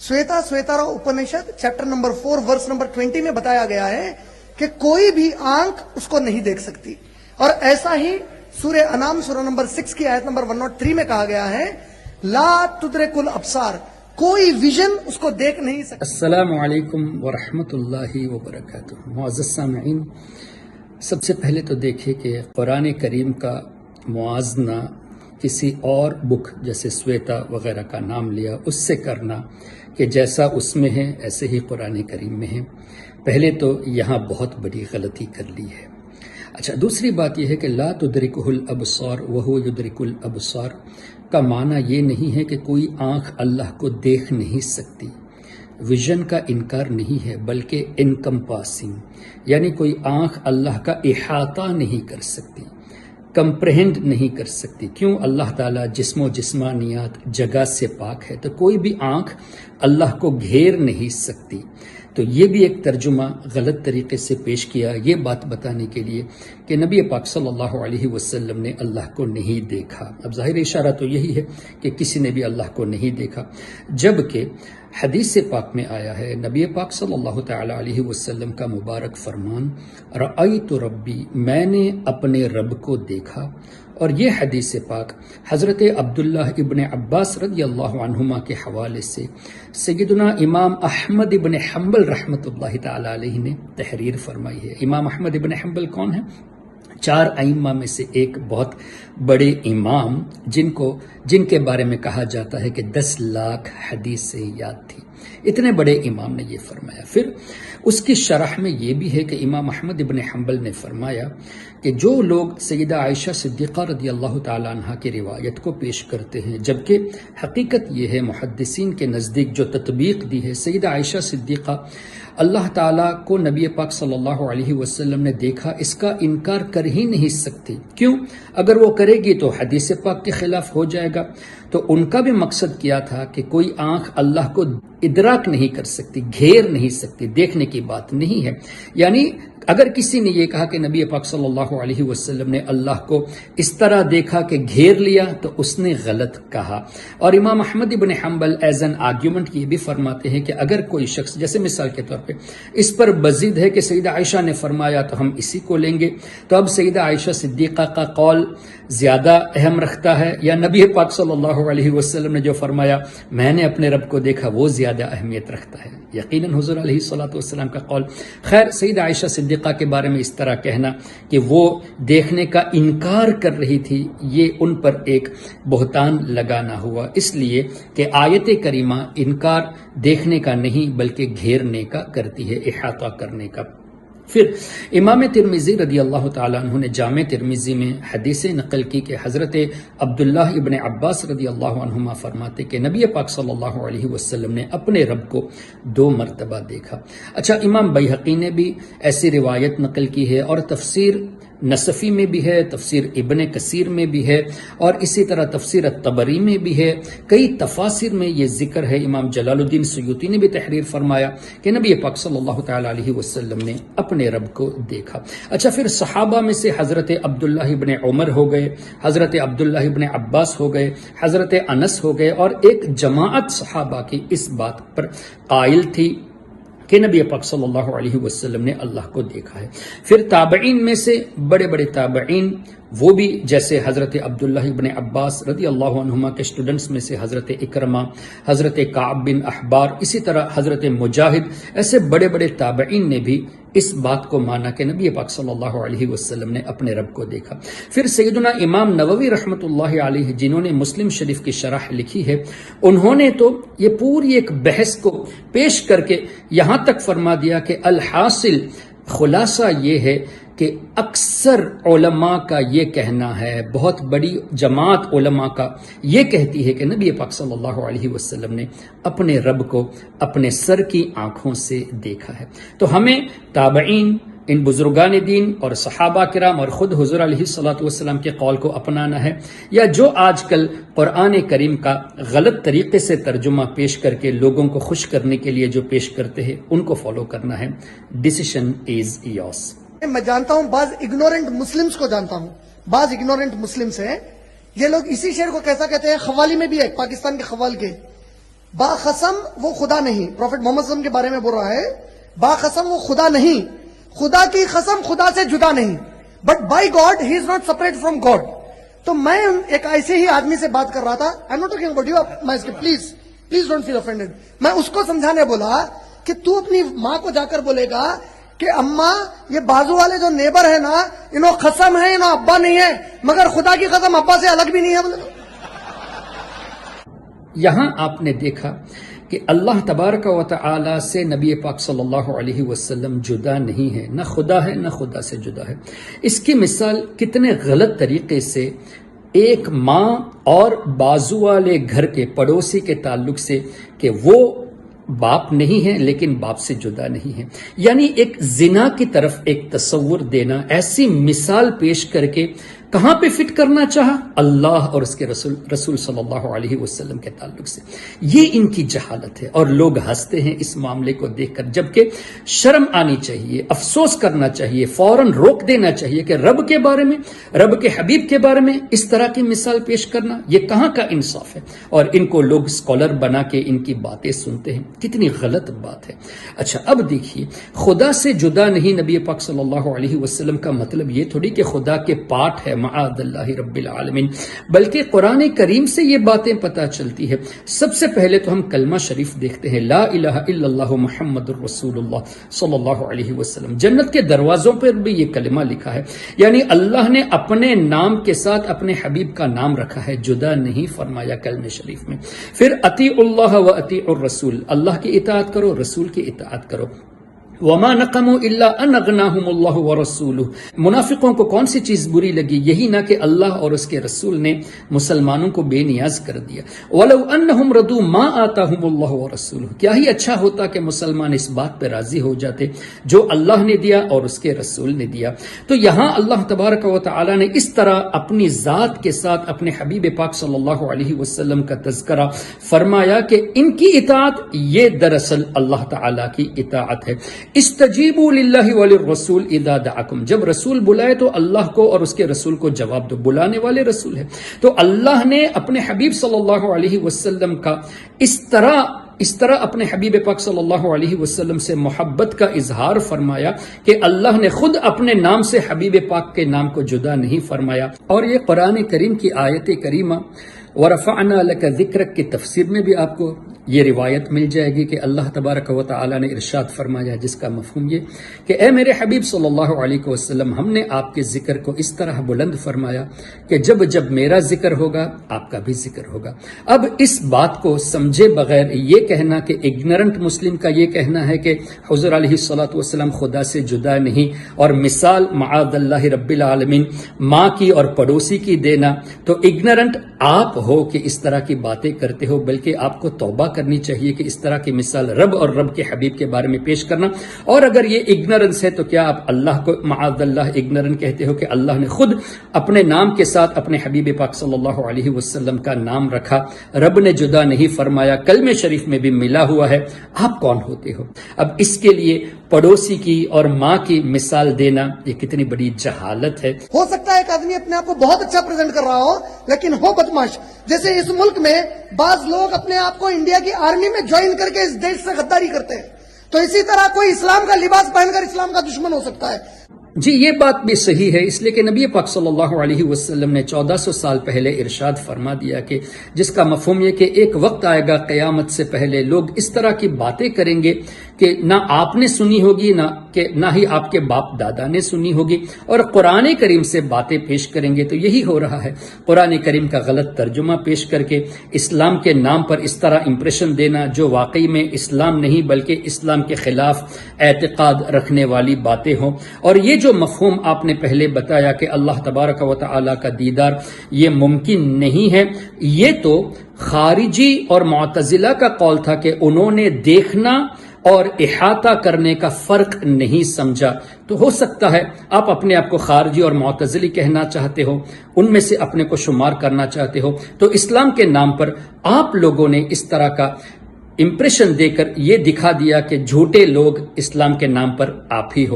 श्वेता श्वेतारा उपनिषद chapter number 4 verse number 20 में बताया गया है कि कोई भी आंख उसको नहीं देख सकती। और ऐसा ही सूर्य अनाम सूरह नंबर 6 की आयत नंबर 103 में कहा गया है, ला तुदरिकुल अब्सार, कोई विजन उसको देख नहीं सकता। अस्सलामु अलैकुम व रहमतुल्लाहि व बरकातुहू। मुअज़्ज़ज़ सामिईन, सबसे पहले तो देखिए कि कुरान करीम का मुआजना किसी और बुक जैसे श्वेता वगैरह का नाम लिया उससे करना कि जैसा उसमें है ऐसे ही कुरान करीम में है, पहले तो यहाँ बहुत बड़ी गलती कर ली है। अच्छा, दूसरी बात यह है कि ला तुदरिकुल अबसार वहु युदरिकुल अबसार का माना ये नहीं है कि कोई आंख अल्लाह को देख नहीं सकती। विजन का इनकार नहीं है, बल्कि इनकम्पासिंग, यानी कोई आंख अल्लाह का इहाता नहीं कर सकती, कंप्रहेंड नहीं कर सकती। क्यों? अल्लाह ताला जिस्मो जिस्मानियात जगह से पाक है, तो कोई भी आंख अल्लाह को घेर नहीं सकती। तो ये भी एक तर्जुमा गलत तरीके से पेश किया, ये बात बताने के लिए कि नबी पाक सल्लल्लाहु अलैहि वसल्लम ने अल्लाह को नहीं देखा। अब जाहिर इशारा तो यही है कि किसी ने भी अल्लाह को नहीं देखा, जबकि हदीस पाक में आया है, नबी पाक सल्लल्लाहु तआला अलैहि वसल्लम का मुबारक फरमान, रअयतु रब्बी, मैंने अपने रब को देखा। और ये हदीस पाक हज़रत अब्दुल्लाह इब्न अब्बास रज़ियल्लाहु अन्हुमा के हवाले से सय्यदुना इमाम अहमद इब्न हम्बल रहमतुल्लाहि तआला अलैहि ने तहरीर फरमाई है। इमाम अहमद इब्न हम्बल कौन है? 4 अइम्मा में से एक बहुत बड़े इमाम, जिनके बारे में कहा जाता है कि 10 लाख हदीस से याद थी। इतने बड़े इमाम ने ये फरमाया। फिर उसकी शरह में ये भी है कि इमाम अहमद इब्न हम्बल ने फरमाया कि जो लोग सैयदा आयशा सिद्दीक़ा रज़ियल्लाहु ताला अन्हा की रिवायत को पेश करते हैं, जबकि हकीकत ये है मुहद्दिसीन के नज़दीक जो तत्बीक दी है, सैयदा आयशा सिद्दीक़ा अल्लाह ताला को नबी पाक सल्लल्लाहु अलैहि वसल्लम ने देखा, इसका इनकार कर ही नहीं सकती। क्यों? अगर वो करेगी तो हदीस पाक के खिलाफ हो जाएगा। तो उनका भी मकसद क्या था कि कोई आंख अल्लाह को इदराक नहीं कर सकती, घेर नहीं सकती, देखने की बात नहीं है। यानी अगर किसी ने यह कहा कि नबी पाक सल्लल्लाहु अलैहि वसल्लम ने अल्लाह को इस तरह देखा कि घेर लिया, तो उसने गलत कहा। और इमाम अहमद इब्न हम्बल एज एन आर्ग्यूमेंट ये भी फरमाते हैं कि अगर कोई शख्स, जैसे मिसाल के तौर पे इस पर बजीद है कि सैयदा आयशा ने फरमाया तो हम इसी को लेंगे, तो अब सैयदा आयशा सिद्दीक़ा का कौल ज्यादा अहम रखता है या नबी पाक सल्लल्लाहु अलैहि वसल्लम ने जो फरमाया मैंने अपने रब को देखा वो ज्यादा अहमियत रखता है? यकीनन हुजूर अलैहिस्सलातु वस्सलाम का कौल। खैर, सैयदा आयशा सिद्दीक़ा के बारे में इस तरह कहना कि वो देखने का इनकार कर रही थी, ये उन पर एक बहतान लगाना हुआ, इसलिए कि आयत करीमा इनकार देखने का नहीं बल्कि घेरने का करती है, इहाता करने का। फिर इमाम तिरमिज़ी रज़ियल्लाहु ताला अन्हु ने जामे तिरमिज़ी में हदीस नकल की कि हज़रत अब्दुल्लाह इब्न अब्बास रज़ियल्लाहु अन्हुमा फरमाते कि नबी पाक सल्लल्लाहु अलैहि वसल्लम ने अपने रब को 2 मरतबा देखा। अच्छा, इमाम बैहक़ी ने भी ऐसी रिवायत नकल की है और तफसीर नसफी में भी है, तफसीर इब्न कसीर में भी है और इसी तरह तफसीर तबरी में भी है। कई तफासिर में ये जिक्र है। इमाम जलालुद्दीन सुयूती ने भी तहरीर फरमाया कि नबी पाक सल्लल्लाहु तआला अलैहि वसल्लम ने अपने रब को देखा। अच्छा, फिर सहाबा में से हजरत अब्दुल्लाह इब्न उमर हो गए, हजरत अब्दुल्लाह इब्न अब्बास हो गए, हजरत अनस हो गए और एक जमाअत सहाबा की इस बात पर कायल थी कि नबी पाक सल्लल्लाहु अलैहि वसल्लम ने अल्लाह को देखा है। फिर ताबईन में से बड़े बड़े ताबईन वो भी, जैसे हजरत अब्दुल्लाह इब्न अब्बास रज़ियल्लाहु अन्हुमा के स्टूडेंट्स में से हजरत इकरमा, हजरत काब बिन अहबार, इसी तरह हजरत मुजाहिद, ऐसे बड़े बड़े ताबईन ने भी इस बात को माना कि नबी पाक सल्लल्लाहु अलैहि वसल्लम ने अपने रब को देखा। फिर सैयदुना इमाम नववी रहमतुल्लाहि अलैहि, जिन्होंने मुस्लिम शरीफ की शरह लिखी है, उन्होंने तो ये पूरी एक बहस को पेश करके यहां तक फरमा दिया कि अल हासिल, खुलासा ये है कि अक्सर उलमा का ये कहना है, बहुत बड़ी जमात उलमा का ये कहती है कि नबी पाक सल्लल्लाहु अलैहि वसल्लम ने अपने रब को अपने सर की आंखों से देखा है। तो हमें ताबईन, इन बुजुर्गान दीन और सहाबा किराम और खुद हुजूर अलैहिस्सलातु वस्सलाम के कौल को अपनाना है, या जो आजकल कुरान करीम का गलत तरीके से तर्जुमा पेश करके लोगों को खुश करने के लिए जो पेश करते हैं उनको फॉलो करना है। Decision is yours. मैं जानता हूं बाज इग्नोरेंट मुस्लिम्स को जानता हूं, बाज इग्नोरेंट मुस्लिम्स हैं, ये लोग इसी शेर को कैसा कहते हैं, खवाली में भी है, पाकिस्तान के खवाल के, باقسم وہ خدا نہیں، پروفٹ محمد صلی اللہ علیہ وسلم کے بارے میں بول رہا ہے، باقسم وہ خدا نہیں، خدا کی قسم خدا سے جدا نہیں، but by God he is not separate from God. تو میں ایک ایسے ہی آدمی سے بات کر رہا تھا، I am not talking about you, please don't feel offended. میں اس کو سمجھانے بولا کہ تو اپنی ماں کو جا کر بولے گا کہ اماں یہ بازو والے جو نیبر ہے نا، انہوں قسم ہے، انہوں ابا نہیں ہے، مگر خدا کی قسم ابا سے الگ بھی نہیں ہے. بولے یہاں آپ نے دیکھا کہ اللہ تبارک و تعالی سے نبی پاک صلی اللہ علیہ وسلم جدا نہیں ہے، نہ خدا ہے نہ خدا سے جدا ہے. اس کی مثال کتنے غلط طریقے سے ایک ماں اور بازو والے گھر کے پڑوسی کے تعلق سے کہ وہ باپ نہیں ہے لیکن باپ سے جدا نہیں ہے، یعنی ایک زنا کی طرف ایک تصور دینا، ایسی مثال پیش کر کے کہاں پہ فٹ کرنا چاہا؟ اللہ اور اس کے رسول صلی اللہ علیہ وسلم کے تعلق سے. یہ ان کی جہالت ہے اور لوگ ہنستے ہیں اس معاملے کو دیکھ کر، جبکہ شرم آنی چاہیے، افسوس کرنا چاہیے، فوراً روک دینا چاہیے کہ رب کے بارے میں، رب کے حبیب کے بارے میں اس طرح کی مثال پیش کرنا یہ کہاں کا انصاف ہے؟ اور ان کو لوگ اسکالر بنا کے ان کی باتیں سنتے ہیں. کتنی غلط بات ہے. اچھا اب دیکھیے، خدا سے جدا نہیں نبی پاک صلی اللہ علیہ وسلم کا مطلب یہ تھوڑی کہ خدا کے پارٹ ہے معاذ اللہ رب العالمین، بلکہ قرآن کریم سے یہ باتیں پتہ چلتی ہے. سب سے پہلے تو ہم کلمہ شریف دیکھتے ہیں، لا الہ الا اللہ محمد الرسول اللہ صلی اللہ علیہ وسلم. جنت کے دروازوں پر بھی یہ کلمہ لکھا ہے، یعنی اللہ نے اپنے نام کے ساتھ اپنے حبیب کا نام رکھا ہے، جدا نہیں فرمایا کلمہ شریف میں. پھر اطیعوا اللہ و اطیعوا الرسول، اللہ کی اطاعت کرو، رسول کی اطاعت کرو. وما نقموا الا ان اغناهم الله ورسوله. منافقوں کو کون سی چیز بری لگی؟ یہی نہ کہ اللہ اور اس کے رسول نے مسلمانوں کو بے نیاز کر دیا. ولو انهم رضوا ما آتاهم الله ورسوله. کیا ہی اچھا ہوتا کہ مسلمان اس بات پہ راضی ہو جاتے جو اللہ نے دیا اور اس کے رسول نے دیا. تو یہاں اللہ تبارک و تعالی نے اس طرح اپنی ذات کے ساتھ اپنے حبیب پاک صلی اللہ علیہ وسلم کا تذکرہ فرمایا کہ ان کی اطاعت یہ دراصل اللہ تعالی کی اطاعت ہے. استجیبوا للہ وللرسول اذا دعاکم. جب رسول بلائے تو اللہ کو اور اس کے رسول کو جواب دو، بلانے والے رسول ہے. تو اللہ نے اپنے حبیب صلی اللہ علیہ وسلم کا اس طرح اپنے حبیب پاک صلی اللہ علیہ وسلم سے محبت کا اظہار فرمایا کہ اللہ نے خود اپنے نام سے حبیب پاک کے نام کو جدا نہیں فرمایا. اور یہ قرآن کریم کی آیت کریمہ ورفعنا لک ذکرک کی تفسیر میں بھی آپ کو یہ روایت مل جائے گی کہ اللہ تبارک و تعالی نے ارشاد فرمایا، جس کا مفہوم یہ کہ اے میرے حبیب صلی اللہ علیہ وسلم، ہم نے آپ کے ذکر کو اس طرح بلند فرمایا کہ جب جب میرا ذکر ہوگا آپ کا بھی ذکر ہوگا. اب اس بات کو سمجھے بغیر یہ کہنا کہ اگنورنٹ مسلم کا یہ کہنا ہے کہ حضور علیہ الصلوۃ والسلام خدا سے جدا نہیں، اور مثال معاذ اللہ رب العالمین ماں کی اور پڑوسی کی دینا، تو اگنورنٹ آپ ہو کہ اس طرح کی باتیں کرتے ہو، بلکہ آپ کو توبہ کرنی چاہیے کہ اس طرح کی مثال رب اور رب کے حبیب کے بارے میں پیش کرنا. اور اگر یہ اگنورنس ہے تو کیا آپ اللہ کو معاذ اللہ اگنورنٹ کہتے ہو کہ اللہ نے خود اپنے نام کے ساتھ اپنے حبیب پاک صلی اللہ علیہ وسلم کا نام رکھا، رب نے جدا نہیں فرمایا، کلمہ شریف میں بھی ملا ہوا ہے. آپ کون ہوتے ہو؟ اب اس کے لیے پڑوسی کی اور ماں کی مثال دینا یہ کتنی بڑی جہالت ہے. ہو سکتا ہے ایک آدمی اپنے آپ کو بہت اچھا پریزنٹ کر رہا ہو لیکن ہو بدماش. جیسے اس ملک میں بعض لوگ اپنے آپ کو انڈیا کی آرمی میں جوائن کر کے اس دیش سے غداری کرتے ہیں، تو اسی طرح کوئی اسلام کا لباس پہن کر اسلام کا دشمن ہو سکتا ہے. جی یہ بات بھی صحیح ہے، اس لیے کہ نبی پاک صلی اللہ علیہ وسلم نے 1400 سال پہلے ارشاد فرما دیا کہ جس کا مفہوم یہ کہ ایک وقت آئے گا قیامت سے پہلے لوگ اس طرح کی باتیں کریں گے کہ نہ آپ نے سنی ہوگی نہ ہی آپ کے باپ دادا نے سنی ہوگی، اور قرآن کریم سے باتیں پیش کریں گے. تو یہی ہو رہا ہے، قرآن کریم کا غلط ترجمہ پیش کر کے اسلام کے نام پر اس طرح امپریشن دینا جو واقعی میں اسلام نہیں بلکہ اسلام کے خلاف اعتقاد رکھنے والی باتیں ہوں. اور یہ جو مفہوم آپ نے پہلے بتایا کہ اللہ تبارک و تعالی کا دیدار یہ ممکن نہیں ہے، یہ تو خارجی اور معتزلہ کا قول تھا کہ انہوں نے دیکھنا اور احاطہ کرنے کا فرق نہیں سمجھا. تو ہو سکتا ہے آپ اپنے آپ کو خارجی اور معتزلی کہنا چاہتے ہو، ان میں سے اپنے کو شمار کرنا چاہتے ہو، تو اسلام کے نام پر آپ لوگوں نے اس طرح کا امپریشن دے کر یہ دکھا دیا کہ جھوٹے لوگ اسلام کے نام پر آپ ہی ہو.